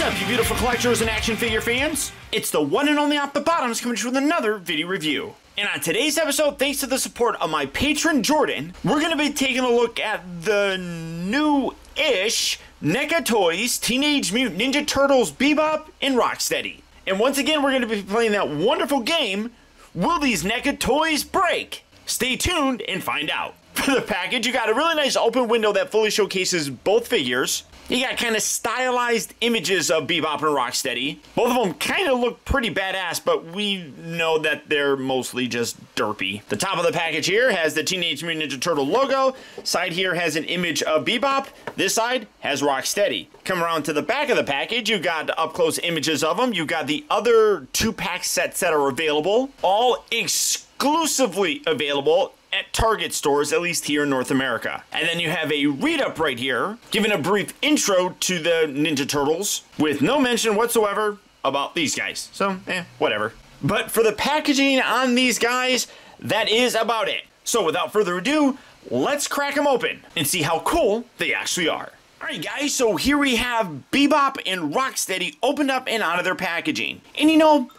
What's up, you beautiful collectors and action figure fans? It's the one and only Off the Bottoms coming to you with another video review. And on today's episode, thanks to the support of my patron Jordan, we're going to be taking a look at the new-ish NECA Toys Teenage Mutant Ninja Turtles Bebop and Rocksteady. And once again, we're going to be playing that wonderful game, Will These NECA Toys Break? Stay tuned and find out. For the package, you got a really nice open window that fully showcases both figures. You got kind of stylized images of Bebop and Rocksteady. Both of them kind of look pretty badass, but we know that they're mostly just derpy. The top of the package here has the Teenage Mutant Ninja Turtle logo. Side here has an image of Bebop. This side has Rocksteady. Come around to the back of the package, you got up-close images of them. You got the other two-pack sets that are available, all exclusively available at Target stores, at least here in North America. And then you have a read-up right here, giving a brief intro to the Ninja Turtles, with no mention whatsoever about these guys. So, whatever. But for the packaging on these guys, that is about it. So without further ado, let's crack them open and see how cool they actually are. Alright guys, so here we have Bebop and Rocksteady opened up and out of their packaging. And you know,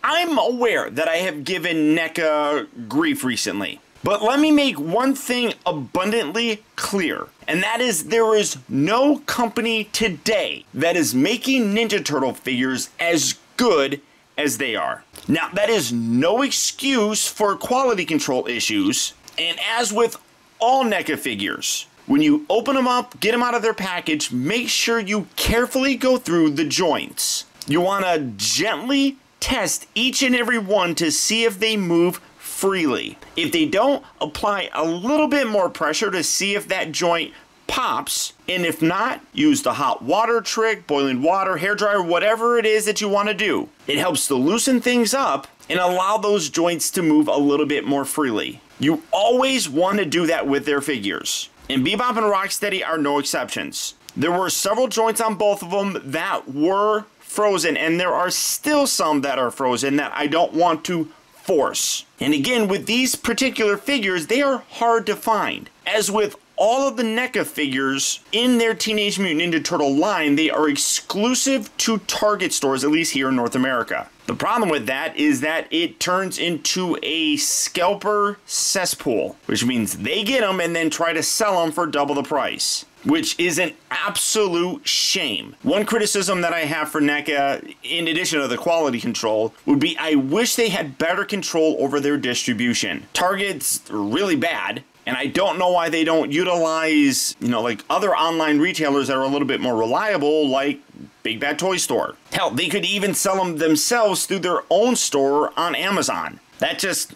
I'm aware that I have given NECA grief recently. But let me make one thing abundantly clear, and that is there is no company today that is making Ninja Turtle figures as good as they are. Now, that is no excuse for quality control issues, and as with all NECA figures, when you open them up, get them out of their package, make sure you carefully go through the joints. You want to gently test each and every one to see if they move freely. If they don't, apply a little bit more pressure to see if that joint pops, and if not, use the hot water trick, boiling water, hairdryer, whatever it is that you want to do. It helps to loosen things up and allow those joints to move a little bit more freely. You always want to do that with their figures, and Bebop and Rocksteady are no exceptions. There were several joints on both of them that were frozen, and there are still some that are frozen that I don't want to force. And again, with these particular figures, they are hard to find. As with all of the NECA figures in their Teenage Mutant Ninja Turtle line, they are exclusive to Target stores, at least here in North America. The problem with that is that it turns into a scalper cesspool, which means they get them and then try to sell them for double the price, which is an absolute shame. One criticism that I have for NECA, in addition to the quality control, would be I wish they had better control over their distribution. Target's really bad, and I don't know why they don't utilize, like other online retailers that are a little bit more reliable, like Big Bad Toy Store. Hell, they could even sell them themselves through their own store on Amazon. That just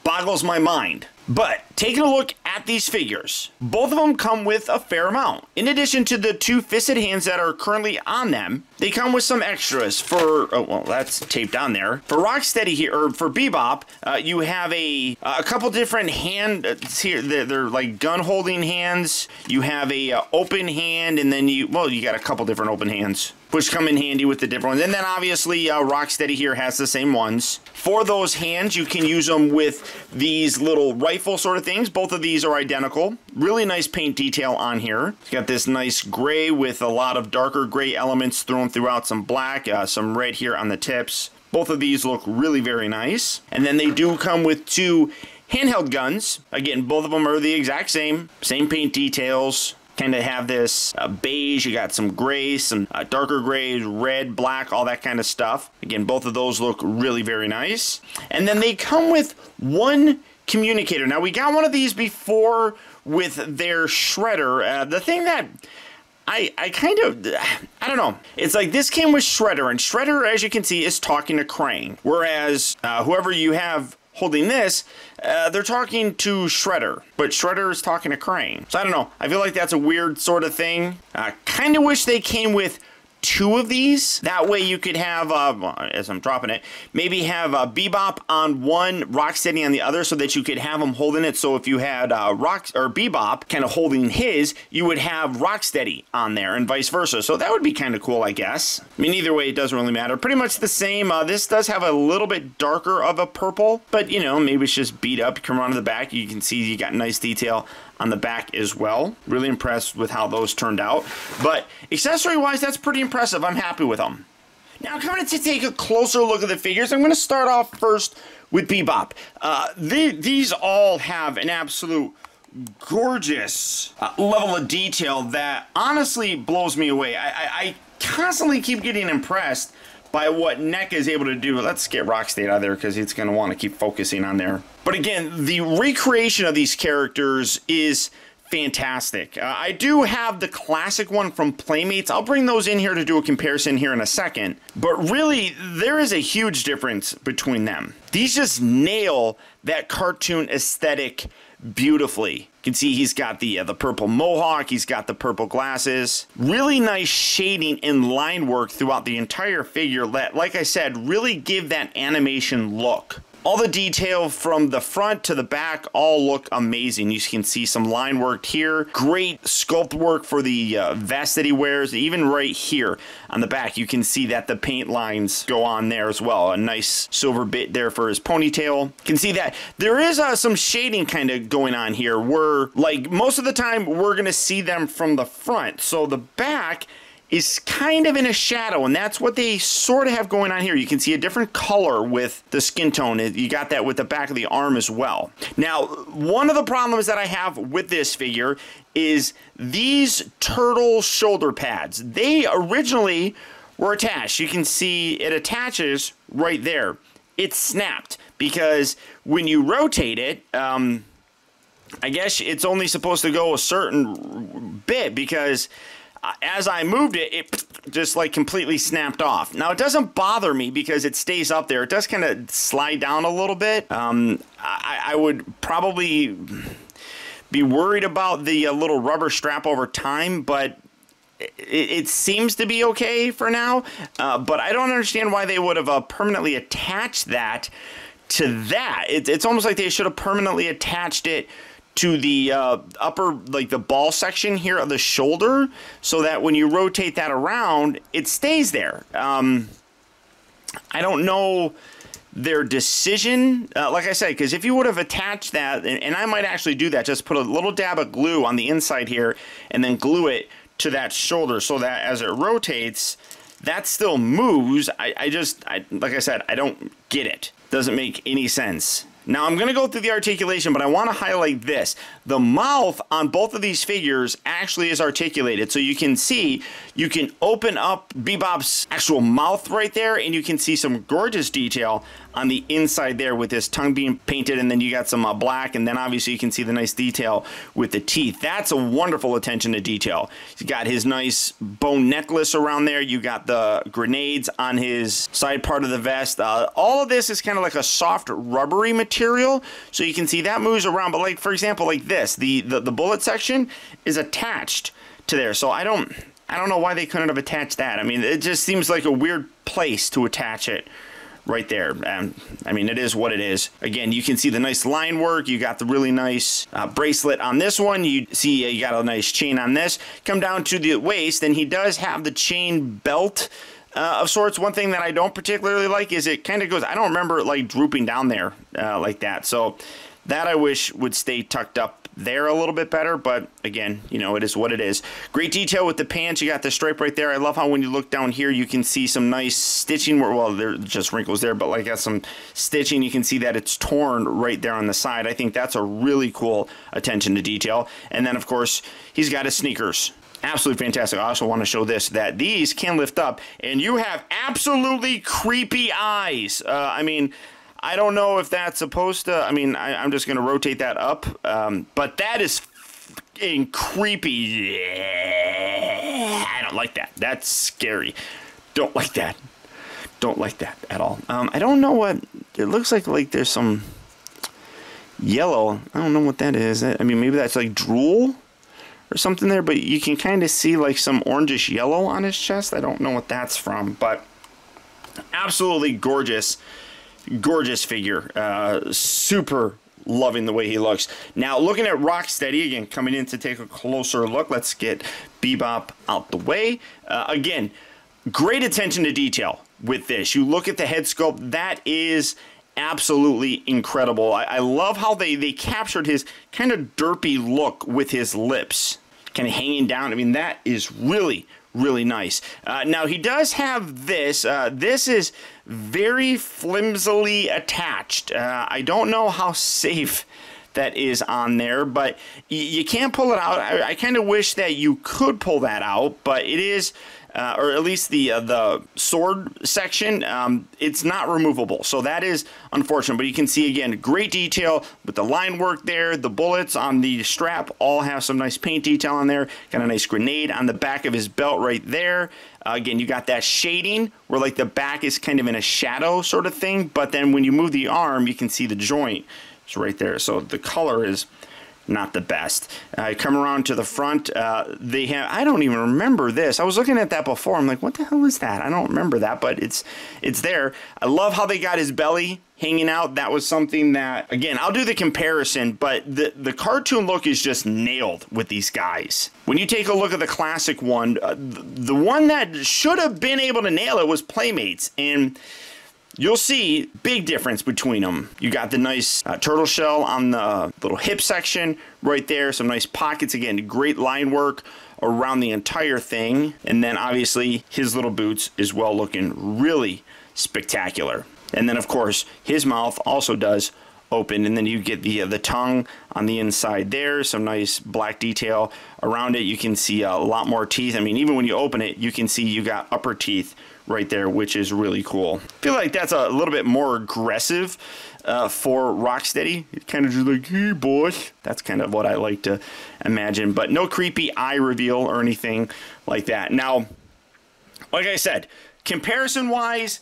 boggles my mind. But taking a look at these figures, both of them come with a fair amount. In addition to the two fisted hands that are currently on them, they come with some extras for, oh, well, that's taped on there. For Rocksteady here, or for Bebop, you have a couple different hands here. They're like gun holding hands. You have a open hand, and then you got a couple different open hands, which come in handy with the different ones. And then obviously Rocksteady here has the same ones. For those hands, you can use them with these little rifle sort of things. Both of these are identical. Really nice paint detail on here. It's got this nice gray with a lot of darker gray elements thrown throughout, some black, some red here on the tips. Both of these look really very nice. And then they do come with two handheld guns. Again, both of them are the exact same paint details. Kind of have this beige, you got some gray, some darker grays, red, black, all that kind of stuff. Again, both of those look really very nice. And then they come with one communicator. Now, we got one of these before with their shredder. The thing that I don't know. It's like this came with Shredder, and Shredder, as you can see, is talking to Krang. Whereas whoever you have holding this, they're talking to Shredder, but Shredder is talking to Krang. So I don't know. I feel like that's a weird sort of thing. Kind of wish they came with two of these. That way you could have, as I'm dropping it, maybe have Bebop on one, Rocksteady on the other, so that you could have them holding it. So if you had Bebop kind of holding his, you would have Rocksteady on there and vice versa. So that would be kind of cool, I guess. I mean, either way, it doesn't really matter. Pretty much the same. This does have a little bit darker of a purple, but maybe it's just beat up. You come around to the back, you can see you got nice detail on the back as well. Really impressed with how those turned out. But accessory-wise, that's pretty impressive. I'm happy with them. Now, coming to take a closer look at the figures, I'm going to start off first with Bebop. These all have an absolute gorgeous level of detail that honestly blows me away. I constantly keep getting impressed by what NECA is able to do. Let's get Rocksteady out of there because it's going to want to keep focusing on there. But again, the recreation of these characters is fantastic. I do have the classic one from Playmates. I'll bring those in here to do a comparison here in a second. But really, there is a huge difference between them. These just nail that cartoon aesthetic beautifully. You can see he's got the purple mohawk, he's got the purple glasses. Really nice shading and line work throughout the entire figure that, like I said, really give that animation look. All the detail from the front to the back all look amazing. You can see some line work here. Great sculpt work for the vest that he wears. Even right here on the back, you can see that the paint lines go on there as well. A nice silver bit there for his ponytail. You can see that there is some shading kind of going on here where, like, most of the time we're going to see them from the front. So the back is kind of in a shadow, and that's what they sort of have going on here. You can see a different color with the skin tone. You got that with the back of the arm as well. Now, one of the problems that I have with this figure is these turtle shoulder pads. They originally were attached. You can see it attaches right there. It's snapped because when you rotate it, I guess it's only supposed to go a certain bit because as I moved it, it just like completely snapped off. Now, it doesn't bother me because it stays up there. It does kind of slide down a little bit. I would probably be worried about the little rubber strap over time, but it seems to be okay for now. But I don't understand why they would have permanently attached that to that. It's almost like they should have permanently attached it to the upper, like the ball section here of the shoulder, so that when you rotate that around, it stays there. I don't know their decision, like I said, because if you would have attached that, and I might actually do that, just put a little dab of glue on the inside here, and then glue it to that shoulder so that as it rotates, that still moves. Like I said, I don't get it. Doesn't make any sense. Now, I'm going to go through the articulation, but I want to highlight this. The mouth on both of these figures actually is articulated. So you can see, you can open up Bebop's actual mouth right there, and you can see some gorgeous detail on the inside there with his tongue being painted, and then you got some black, and then obviously you can see the nice detail with the teeth. That's a wonderful attention to detail. He's got his nice bone necklace around there. You got the grenades on his side part of the vest. All of this is kind of like a soft rubbery material, so you can see that moves around. But like, for example, like this, the bullet section is attached to there. So I don't know why they couldn't have attached that. I mean, it just seems like a weird place to attach it. Right there. I mean, it is what it is. Again, you can see the nice line work. You got the really nice bracelet on this one. You see you got a nice chain on this. Come down to the waist, and he does have the chain belt of sorts. One thing that I don't particularly like is it kind of goes, I don't remember it like drooping down there like that. So that I wish would stay tucked up there a little bit better, but again, you know, it is what it is. Great detail with the pants. You got the stripe right there. I love how when you look down here, you can see some nice stitching where, well, there's just wrinkles there, but like got some stitching. You can see that it's torn right there on the side. I think that's a really cool attention to detail. And then of course, he's got his sneakers. Absolutely fantastic. I also want to show this, that these can lift up, and you have absolutely creepy eyes. I mean, I don't know if that's supposed to, I mean, I'm just going to rotate that up, but that is creepy. I don't like that. That's scary. Don't like that. Don't like that at all. I don't know what, it looks like there's some yellow. I don't know what that is. I mean, maybe that's like drool or something there, but you can kind of see like some orangish yellow on his chest. I don't know what that's from, but absolutely gorgeous. Gorgeous figure. Super loving the way he looks. Now, looking at Rocksteady, again, coming in to take a closer look. Let's get Bebop out the way. Again, great attention to detail with this. You look at the head sculpt. That is absolutely incredible. I love how they captured his kind of derpy look with his lips kind of hanging down. I mean, that is really, really nice. Now, he does have this. This is very flimsily attached. I don't know how safe that is on there, but you can't pull it out. I kind of wish that you could pull that out, but it is... or at least the sword section, it's not removable. So that is unfortunate. But you can see, again, great detail with the line work there. The bullets on the strap all have some nice paint detail on there. Got a nice grenade on the back of his belt right there. Again, you got that shading where like the back is kind of in a shadow sort of thing. But then when you move the arm, you can see the joint. It's right there. So the color is... not the best. Come around to the front. They have, I don't even remember this. I was looking at that before. I'm like, what the hell is that? I don't remember that, but it's there. I love how they got his belly hanging out. That was something that, again, I'll do the comparison, but the cartoon look is just nailed with these guys. When you take a look at the classic one, the one that should have been able to nail it was Playmates, and you'll see big difference between them. You got the nice turtle shell on the little hip section right there. Some nice pockets. Again, great line work around the entire thing. And then obviously his little boots as well, looking really spectacular. And then of course his mouth also does open, and then you get the tongue on the inside there. Some nice black detail around it. You can see a lot more teeth. I mean, even when you open it, you can see you got upper teeth right there, which is really cool. I feel like that's a little bit more aggressive for Rocksteady. It's kind of just like, hey boss. That's kind of what I like to imagine, but no creepy eye reveal or anything like that. Now, like I said, comparison wise,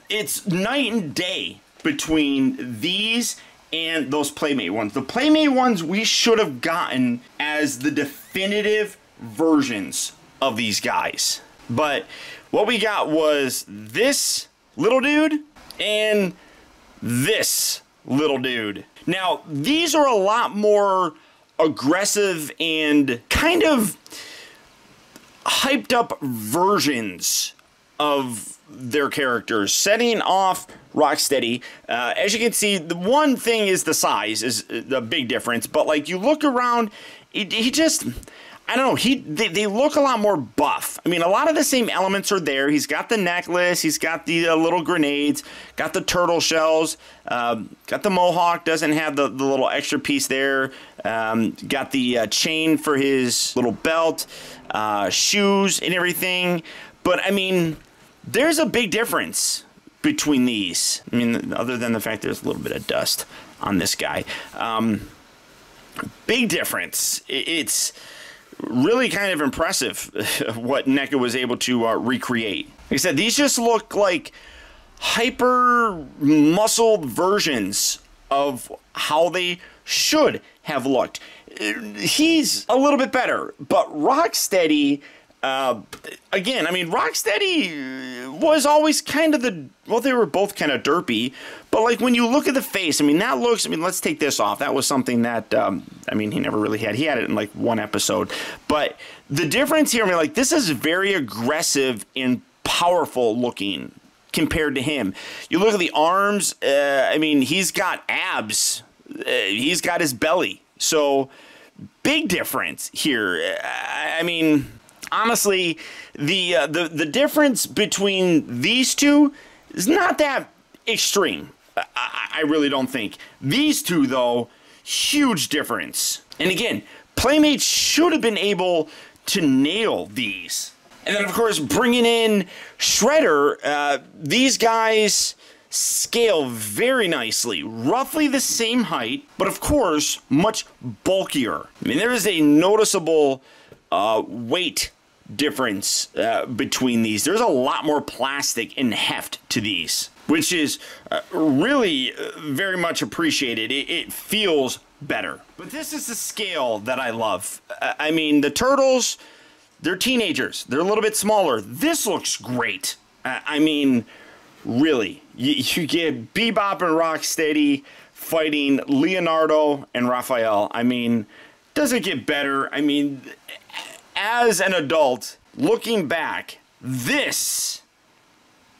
it's night and day between these and those Playmate ones. The Playmate ones we should have gotten as the definitive versions of these guys. But what we got was this little dude and this little dude. Now, these are a lot more aggressive and kind of hyped up versions of their characters, setting off Rocksteady. As you can see, the one thing is the size is the big difference, but like you look around, he just, I don't know, they look a lot more buff. I mean, a lot of the same elements are there. He's got the necklace, he's got the little grenades, got the turtle shells, got the mohawk, doesn't have the little extra piece there, got the chain for his little belt, shoes and everything. But I mean, there's a big difference between these. I mean, other than the fact there's a little bit of dust on this guy. Big difference. It's really kind of impressive what NECA was able to recreate. Like I said, these just look like hyper muscled versions of how they should have looked. He's a little bit better, but Rocksteady, again, I mean, Rocksteady was always kind of well, they were both kind of derpy, but like when you look at the face, I mean, that looks, I mean, let's take this off. That was something that, I mean, he never really had. He had it in like one episode, but the difference here, I mean, like this is very aggressive and powerful looking compared to him. You look at the arms, I mean, he's got abs, he's got his belly. So big difference here. I mean, honestly, the difference between these two is not that extreme. I really don't think. These two, though, huge difference. And again, Playmates should have been able to nail these. And then, of course, bringing in Shredder, these guys scale very nicely. Roughly the same height, but of course, much bulkier. I mean, there is a noticeable weight difference between these. There's a lot more plastic and heft to these, which is really very much appreciated. It feels better. But this is the scale that I love. I mean, the turtles, they're teenagers. They're a little bit smaller. This looks great. I mean, really, you get Bebop and Rocksteady fighting Leonardo and Raphael. I mean, does it get better? I mean, as an adult, looking back, this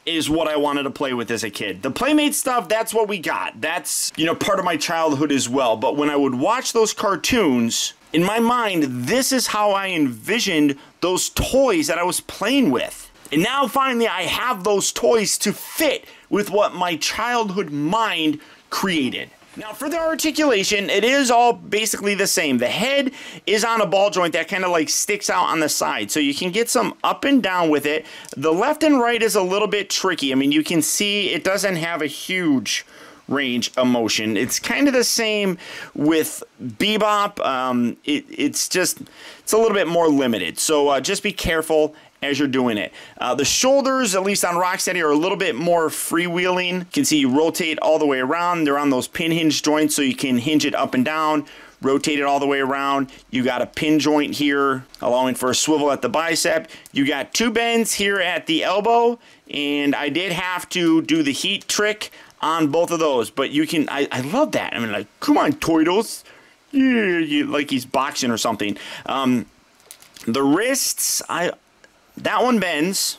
is what I wanted to play with as a kid. The Playmate stuff, that's what we got. That's, you know, part of my childhood as well. But when I would watch those cartoons, in my mind, this is how I envisioned those toys that I was playing with. And now finally I have those toys to fit with what my childhood mind created. Now for the articulation, it is all basically the same. The head is on a ball joint that kind of like sticks out on the side, so you can get some up and down with it. The left and right is a little bit tricky. I mean, you can see it doesn't have a huge range of motion. It's kind of the same with Bebop. It's a little bit more limited, so just be careful as you're doing it. The shoulders, at least on Rocksteady, are a little bit more freewheeling. You can see you rotate all the way around. They're on those pin hinge joints, so you can hinge it up and down, rotate it all the way around. You got a pin joint here, allowing for a swivel at the bicep. You got two bends here at the elbow, and I did have to do the heat trick on both of those, but you can, I love that. I mean, like, come on, Toidles. Yeah, like he's boxing or something. The wrists, that one bends.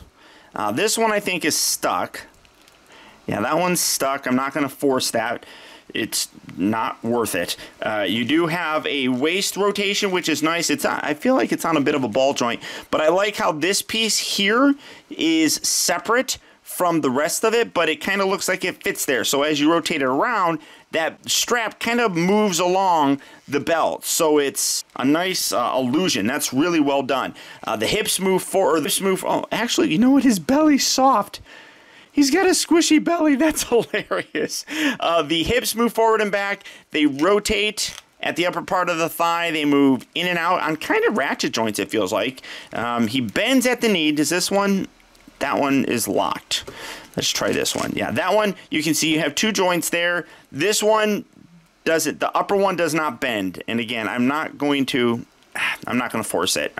This one I think is stuck. Yeah, that one's stuck. I'm not going to force that. It's not worth it. You do have a waist rotation, which is nice. I feel like it's on a bit of a ball joint, but I like how this piece here is separate from the rest of it, but it kind of looks like it fits there. So as you rotate it around, that strap kind of moves along the belt. So it's a nice illusion. That's really well done. The hips move forward. Oh, actually, you know what? His belly's soft. He's got a squishy belly. That's hilarious. The hips move forward and back. They rotate at the upper part of the thigh. They move in and out on kind of ratchet joints, it feels like. He bends at the knee. Does this one? That one is locked. Let's try this one. Yeah, that one, you can see you have two joints there. This one does it. The upper one does not bend. And again, I'm not going to force it.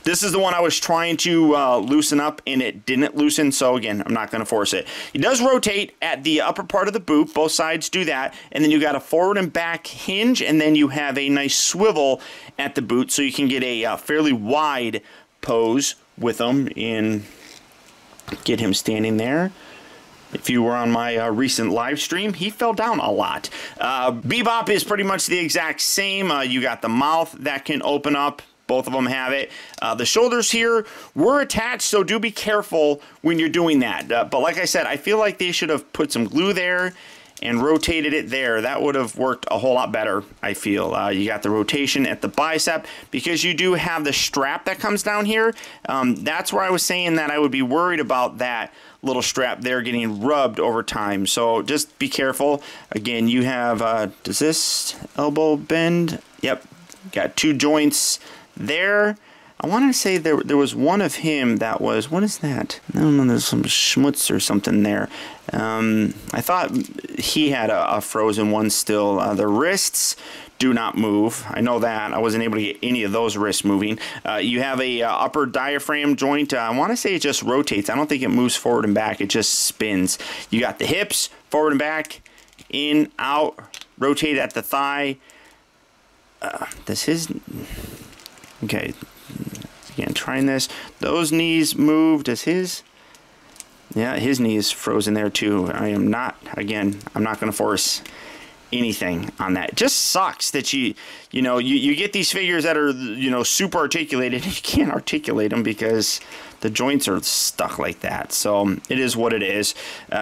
This is the one I was trying to loosen up, and it didn't loosen. So again, I'm not going to force it. It does rotate at the upper part of the boot. Both sides do that. And then you got a forward and back hinge, and then you have a nice swivel at the boot, so you can get a fairly wide pose with them in. Get him standing there. If you were on my recent live stream, he fell down a lot. Bebop is pretty much the exact same. You got the mouth that can open up. Both of them have it. The shoulders here were attached, so do be careful when you're doing that. But like I said, I feel like they should have put some glue there and rotated it there. That would have worked a whole lot better, I feel. You got the rotation at the bicep because you do have the strap that comes down here. That's where I was saying that I would be worried about that little strap there getting rubbed over time. So just be careful. Again, you have, does this elbow bend? Yep, got two joints there. I want to say there was one of him that was, what is that? I don't know, there's some schmutz or something there. I thought he had a frozen one still. The wrists do not move. I know that. I wasn't able to get any of those wrists moving. You have a upper diaphragm joint. I want to say it just rotates. I don't think it moves forward and back. It just spins. You got the hips, forward and back, in, out, rotate at the thigh. Does his... Okay. Again, trying this. Those knees move. Does his... Yeah, his knee is frozen there too. I am not, again, I'm not going to force anything on that. It just sucks that you get these figures that are, super articulated. You can't articulate them because the joints are stuck like that. So it is what it is.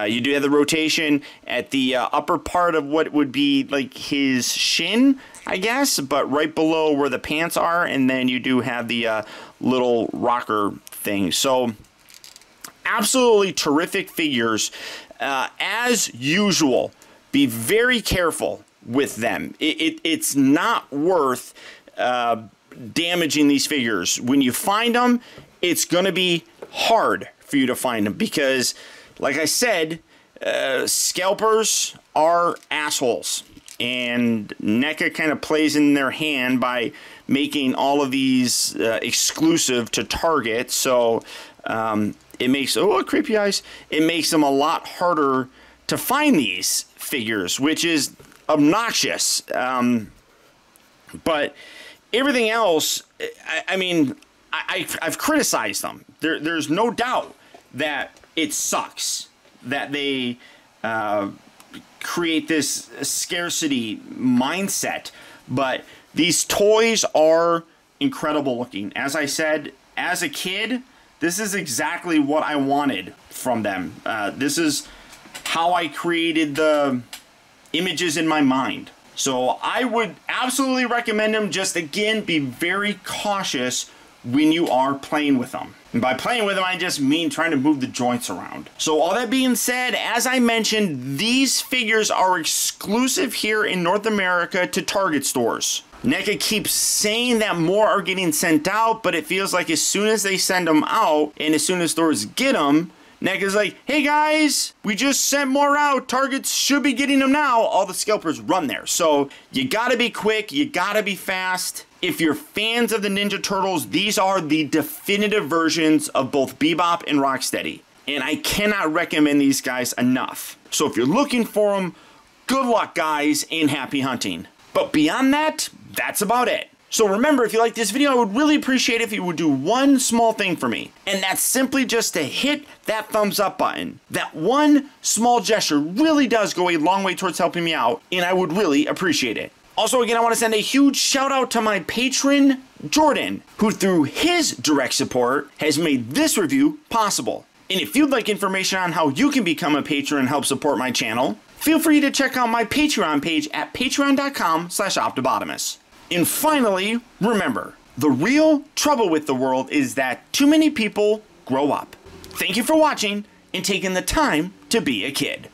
You do have the rotation at the upper part of what would be like his shin, I guess, but right below where the pants are, and then you do have the little rocker thing. So absolutely terrific figures. As usual, be very careful with them. It's not worth damaging these figures. When you find them, it's going to be hard for you to find them because, like I said, scalpers are assholes. And NECA kind of plays in their hand by making all of these exclusive to Target. So it makes, oh, creepy eyes. It makes them a lot harder to find these figures, which is obnoxious. But everything else, I mean, I've criticized them. There's no doubt that it sucks that they create this scarcity mindset, but these toys are incredible looking. As I said, as a kid, this is exactly what I wanted from them. This is how I created the images in my mind. So I would absolutely recommend them. Just again, be very cautious when you are playing with them. And by playing with them, I just mean trying to move the joints around. So all that being said, as I mentioned, these figures are exclusive here in North America to Target stores. NECA keeps saying that more are getting sent out, but it feels like as soon as they send them out and as soon as stores get them, NECA's like, hey guys, we just sent more out. Targets should be getting them now. All the scalpers run there. So you gotta be quick, you gotta be fast. If you're fans of the Ninja Turtles, these are the definitive versions of both Bebop and Rocksteady. And I cannot recommend these guys enough. So if you're looking for them, good luck guys and happy hunting. But beyond that, that's about it. So remember, if you like this video, I would really appreciate it if you would do one small thing for me. And that's simply just to hit that thumbs up button. That one small gesture really does go a long way towards helping me out, and I would really appreciate it. Also, again, I want to send a huge shout out to my patron, Jordan, who through his direct support has made this review possible. And if you'd like information on how you can become a patron and help support my channel, feel free to check out my Patreon page at patreon.com/Optibotimus. And finally, remember, the real trouble with the world is that too many people grow up. Thank you for watching and taking the time to be a kid.